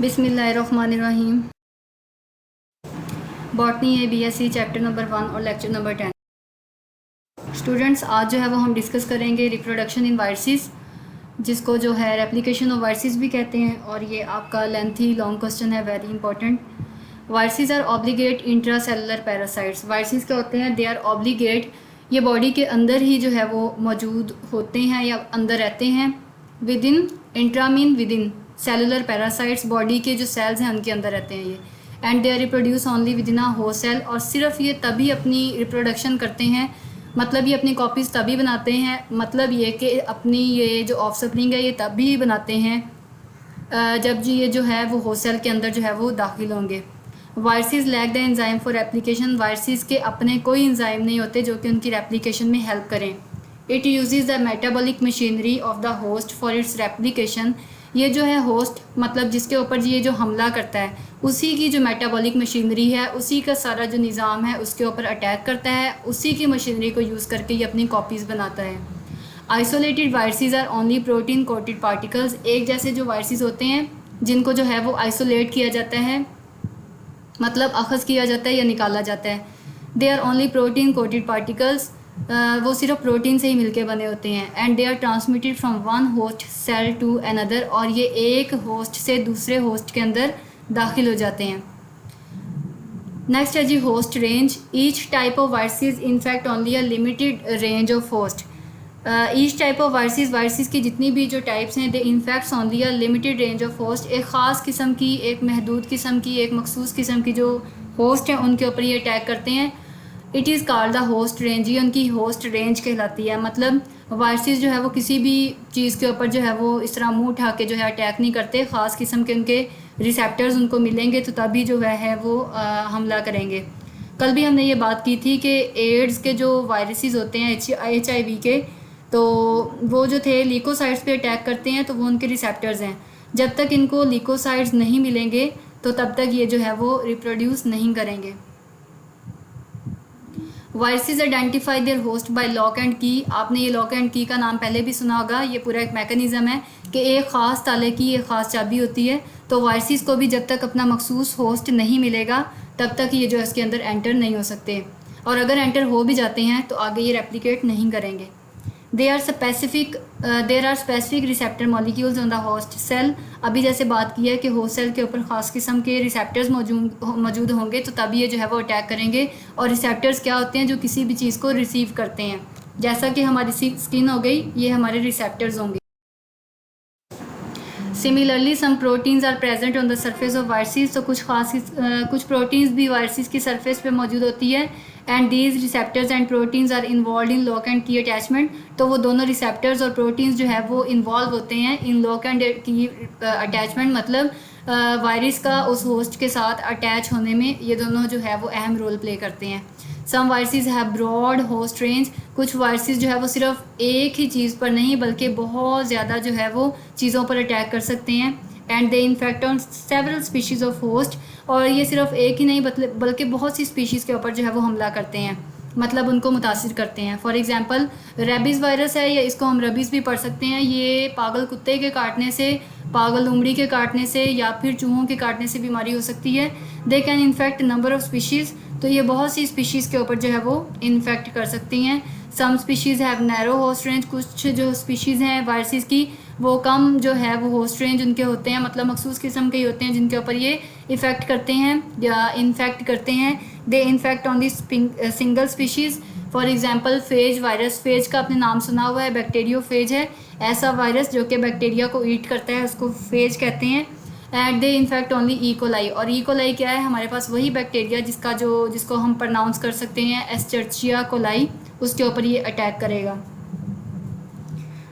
बिस्मिल्लाहिर्रहमानिर्रहीम। बॉटनी है BSc chapter number 1 और लेक्चर नंबर 10। स्टूडेंट्स, आज जो है वो हम डिस्कस करेंगे रिप्रोडक्शन इन वायरसेस, जिसको जो है रेप्लिकेशन ऑफ वायरसेस भी कहते हैं। और ये आपका लेंथी लॉन्ग क्वेश्चन है, very important. Viruses are obligate intracellular parasites. Viruses क्या होते हैं? दे आर ऑब्लिगेट, ये बॉडी के अंदर ही जो है वो मौजूद होते हैं या अंदर रहते हैं। Within, intra mean within, cellular parasites body के जो सेल्स हैं उनके अंदर रहते हैं ये। And they are reproduce only within a host cell, और सिर्फ ये तभी अपनी रिप्रोडक्शन करते हैं, मतलब ये अपनी कॉपीज़ तभी बनाते हैं, मतलब ये कि अपनी ये जो ऑफस्प्रिंग है ये तभी बनाते हैं जब जी ये जो है वो होस्ट सेल के अंदर जो है वो दाखिल होंगे। Viruses lack the enzyme for replication. Viruses के अपने कोई एंजाइम नहीं होते जो कि उनकी रेप्लिकेशन में हेल्प करें। It uses the metabolic machinery of the host for its replication. ये जो है होस्ट, मतलब जिसके ऊपर ये जो हमला करता है, उसी की जो मेटाबॉलिक मशीनरी है, उसी का सारा जो निज़ाम है उसके ऊपर अटैक करता है, उसी की मशीनरी को यूज़ करके ये अपनी कॉपीज़ बनाता है। Isolated viruses are only protein coated particles. एक जैसे जो वायरसेस होते हैं जिनको जो है वो आइसोलेट किया जाता है, मतलब अखज़ किया जाता है या निकाला जाता है। They are only protein coated particles, वो सिर्फ प्रोटीन से ही मिलके बने होते हैं। And they are transmitted from one host cell to another, और ये एक होस्ट से दूसरे होस्ट के अंदर दाखिल हो जाते हैं। नेक्स्ट है जी host range. Each type of viruses in fact only a limited range of host. Each type of viruses की जितनी भी जो टाइप्स हैं, they in fact only a limited range of host. एक ख़ास किस्म की, एक महदूद किस्म की, एक मखसूस किस्म की जो होस्ट हैं उनके ऊपर ये अटैक करते हैं। It is called the host range. ये उनकी होस्ट रेंज कहलाती है। मतलब वायरसेस जो है वो किसी भी चीज़ के ऊपर जो है वो इस तरह मुंह उठा के जो है अटैक नहीं करते। ख़ास किस्म के उनके रिसेप्टर्स उनको मिलेंगे तो तभी जो है वो हमला करेंगे। कल भी हमने ये बात की थी कि एड्स के जो वायरसेस होते हैं HIV के, तो वो जो थे लीकोसाइट्स पे अटैक करते हैं, तो वो उनके रिसेप्टर्स हैं। जब तक इनको लीकोसाइट्स नहीं मिलेंगे तो तब तक ये जो है वो रिप्रोड्यूस नहीं करेंगे। Viruses identify there host bye lock and की। आपने ये लॉक एंड की का नाम पहले भी सुना होगा। ये पूरा एक मैकेनिज़्म है कि एक ख़ास ताले की एक ख़ास चाबी होती है, तो वायरसेस को भी जब तक अपना मखसूस होस्ट नहीं मिलेगा तब तक ये जो है इसके अंदर एंटर नहीं हो सकते, और अगर एंटर हो भी जाते हैं तो आगे ये रेप्लिकेट नहीं करेंगे। There are specific receptor molecules on the host cell. अभी जैसे बात की है कि होस्ट सेल के ऊपर ख़ास किस्म के रिसेप्टर्स मौजूद होंगे तो तभी ये जो है वो अटैक करेंगे। और रिसेप्टर्स क्या होते हैं? जो किसी भी चीज़ को रिसीव करते हैं। जैसा कि हमारी स्किन हो गई, ये हमारे रिसेप्टर्स होंगे। Similarly some proteins are present on the surface of viruses. तो कुछ प्रोटीन्स भी वायरसेस की सरफेस पे मौजूद होती है। And these receptors and proteins are involved in lock and key attachment. तो वो दोनों रिसेप्टर्स और प्रोटीन्स जो है वो इन्वॉल्व होते हैं इन लॉक एंड की अटैचमेंट, मतलब वायरस का उस होस्ट के साथ अटैच होने में ये दोनों जो है वो अहम रोल प्ले करते हैं। Some viruses have broad host range. कुछ वायरसेस जो है वो सिर्फ एक ही चीज़ पर नहीं बल्कि बहुत ज़्यादा जो है वो चीज़ों पर अटैक कर सकते हैं। And they infect on several species of host. और ये सिर्फ एक ही नहीं बल्कि बहुत सी स्पीशीज़ के ऊपर जो है वो हमला करते हैं, मतलब उनको मुतासिर करते हैं। फॉर एग्जांपल रेबीज़ वायरस है, या इसको हम रबीज़ भी पढ़ सकते हैं। ये पागल कुत्ते के काटने से, पागल लोमड़ी के काटने से या फिर चूहों के काटने से बीमारी हो सकती है। They can infect number of species. तो ये बहुत सी स्पीशीज़ के ऊपर जो है वो इन्फेक्ट कर सकती हैं। Some species have narrow host range. कुछ जो स्पीशीज़ हैं वायरसेस की वो कम जो है वो होस्ट रेंज उनके होते हैं, मतलब मखसूस किस्म के ही होते हैं जिनके ऊपर ये इफ़ेक्ट करते हैं या इन्फेक्ट करते हैं। They infect on this single species. For example phage virus. Phage का आपने नाम सुना हुआ है, बैक्टीरियोफेज है ऐसा वायरस जो कि बैक्टीरिया को ईट करता है, उसको फेज कहते हैं। And they infect only E coli. और ई कोलाई क्या है? हमारे पास वही बैक्टीरिया जिसको हम प्रोनाउंस कर सकते हैं एस्चर्चिया कोलाई, उसके ऊपर ये अटैक करेगा।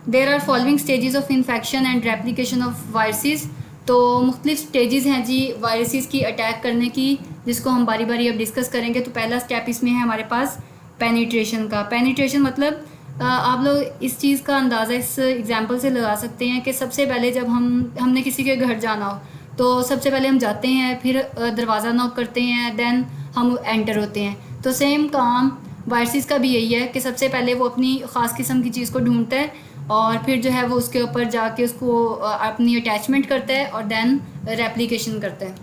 There are following stages of infection and replication of viruses. तो मुख्तलिफ स्टेजेस हैं जी वायरसेस की अटैक करने की, जिसको हम बारी बारी अब डिस्कस करेंगे। तो पहला स्टेप इसमें है हमारे पास पेनिट्रेशन का। पेनिट्रेशन मतलब आप लोग इस चीज़ का अंदाज़ा इस एग्जांपल से लगा सकते हैं कि सबसे पहले जब हमने किसी के घर जाना हो तो सबसे पहले हम जाते हैं, फिर दरवाज़ा नॉक करते हैं, देन हम एंटर होते हैं। तो सेम काम वायरसेस का भी यही है कि सबसे पहले वो अपनी ख़ास किस्म की चीज़ को ढूंढता है, और फिर जो है वो उसके ऊपर जाके उसको अपनी अटैचमेंट करता है और देन रेप्लिकेशन करता है।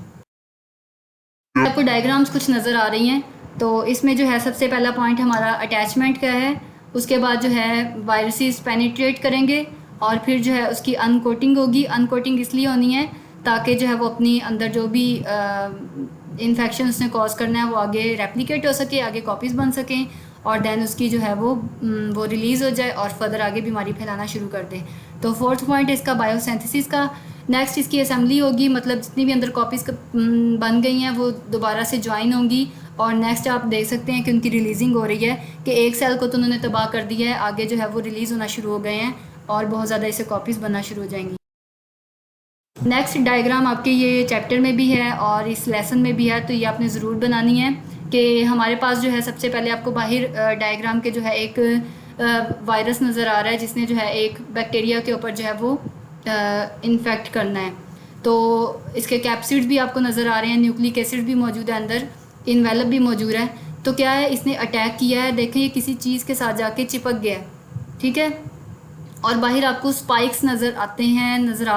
आपको डायग्राम्स कुछ नज़र आ रही हैं, तो इसमें जो है सबसे पहला पॉइंट हमारा अटैचमेंट का है। उसके बाद जो है वायरसेस पेनिट्रेट करेंगे और फिर जो है उसकी अनकोटिंग होगी। अनकोटिंग इसलिए होनी है ताकि जो है वो अपनी अंदर जो भी इन्फेक्शन उसने कॉज करना है वो आगे रेप्लिकेट हो सके, आगे कॉपीज़ बन सकें और देन उसकी जो है वो रिलीज़ हो जाए और फर्दर आगे बीमारी फैलाना शुरू कर दे। तो फोर्थ पॉइंट इसका बायोसिंथेसिस का। नेक्स्ट इसकी असेंबली होगी, मतलब जितनी भी अंदर कॉपीज़ बन गई हैं वो दोबारा से ज्वाइन होंगी और नेक्स्ट आप देख सकते हैं कि उनकी रिलीजिंग हो रही है कि एक सेल को तो उन्होंने तबाह कर दिया है, आगे जो है वो रिलीज़ होना शुरू हो गए हैं और बहुत ज़्यादा इससे कॉपीज़ बनना शुरू हो जाएंगी। नेक्स्ट डायग्राम आपके ये चैप्टर में भी है और इस लेसन में भी है, तो ये आपने ज़रूर बनानी है कि हमारे पास जो है सबसे पहले आपको बाहर डायग्राम के जो है एक वायरस नज़र आ रहा है जिसने जो है एक बैक्टीरिया के ऊपर जो है वो इन्फेक्ट करना है। तो इसके कैप्सिड्स भी आपको नज़र आ रहे हैं, न्यूक्लिक एसिड भी मौजूद है अंदर, इन्वेलप भी मौजूद है। तो क्या है, इसने अटैक किया है, देखें ये किसी चीज़ के साथ जाके चिपक गया है, ठीक है। और बाहर आपको स्पाइक्स नज़र आ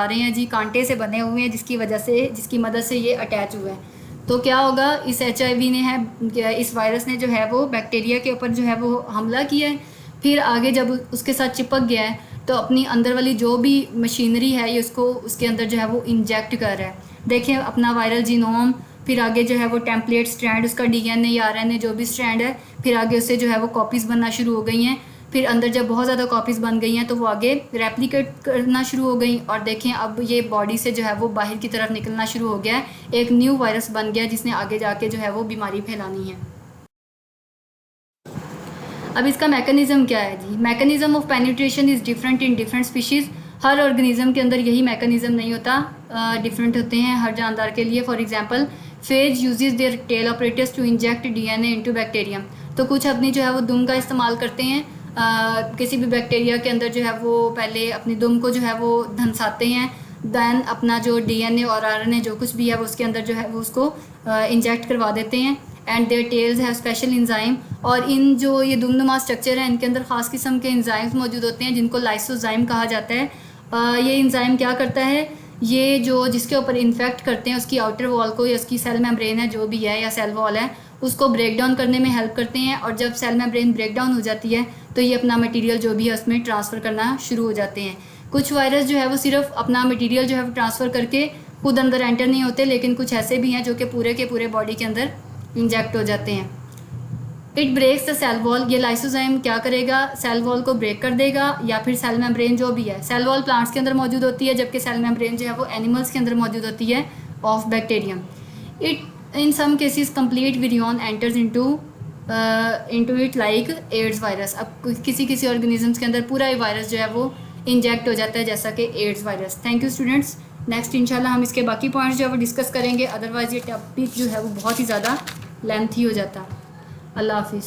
रहे हैं जी, कांटे से बने हुए हैं जिसकी मदद से ये अटैच हुआ है। तो क्या होगा, इस HIV ने है, इस वायरस ने जो है वो बैक्टीरिया के ऊपर जो है वो हमला किया है, फिर आगे जब उसके साथ चिपक गया है तो अपनी अंदर वाली जो भी मशीनरी है ये उसको उसके अंदर जो है वो इंजेक्ट कर रहा है। देखें अपना वायरल जीनोम, फिर आगे जो है वो टेम्पलेट स्ट्रैंड, उसका DNA या RNA जो भी स्ट्रैंड है, फिर आगे उससे जो है वो कॉपीज़ बनना शुरू हो गई हैं। फिर अंदर जब बहुत ज़्यादा कॉपीज़ बन गई हैं तो वो आगे रेप्लिकेट करना शुरू हो गई और देखें अब ये बॉडी से जो है वो बाहर की तरफ निकलना शुरू हो गया है, एक न्यू वायरस बन गया जिसने आगे जाके जो है वो बीमारी फैलानी है। अब इसका मैकेनिज़्म क्या है जी? Mechanism of penetration is different in different species. हर ऑर्गेनिज्म के अंदर यही मैकेनिज़्म नहीं होता, डिफरेंट होते हैं हर जानदार के लिए। For example phage uses their tail operators to inject DNA into bacterium. तो कुछ अपनी जो है वो दुम का इस्तेमाल करते हैं, किसी भी बैक्टीरिया के अंदर जो है वो पहले अपनी दुम को जो है वो धंसाते हैं, दैन अपना जो DNA और RNA जो कुछ भी है वो उसके अंदर जो है वो उसको इंजेक्ट करवा देते हैं। एंड देयर टेल्स है स्पेशल इंजाइम, और इन जो ये दुमनुमा स्ट्रक्चर है इनके अंदर ख़ास किस्म के इंजाइम्स मौजूद होते हैं जिनको लाइसोजाइम कहा जाता है। ये इंजाइम क्या करता है, ये जो जिसके ऊपर इन्फेक्ट करते हैं उसकी आउटर वॉल को या उसकी सेल मेम्ब्रेन है जो भी है या सेल वॉल है उसको ब्रेक डाउन करने में हेल्प करते हैं। और जब सेल मेम्ब्रेन ब्रेक डाउन हो जाती है तो ये अपना मटेरियल जो भी है उसमें ट्रांसफ़र करना शुरू हो जाते हैं। कुछ वायरस जो है वो सिर्फ अपना मटेरियल जो है वो ट्रांसफ़र करके खुद अंदर एंटर नहीं होते, लेकिन कुछ ऐसे भी हैं जो कि पूरे के पूरे बॉडी के अंदर इंजेक्ट हो जाते हैं। It breaks the cell wall, ये लाइसोजाइम क्या करेगा, सेल वॉल को ब्रेक कर देगा या फिर सेल मेम्ब्रेन जो भी है। सेल वॉल प्लांट्स के अंदर मौजूद होती है जबकि सेल मेम्ब्रेन जो है वो एनिमल्स के अंदर मौजूद होती है of bacterium. It in some cases complete virion enters into it like AIDS virus. अब किसी ऑर्गेनिजम्स के अंदर पूरा ही वायरस जो है वो इंजेक्ट हो जाता है जैसा कि AIDS virus. Thank you students. Next इंशाल्लाह हम इसके बाकी पॉइंट्स जो है वो डिस्कस करेंगे, अदरवाइज़ ये टॉपिक जो है वो बहुत ही ज़्यादा लेंथी हो जाता। अल्लाह हाफिज़।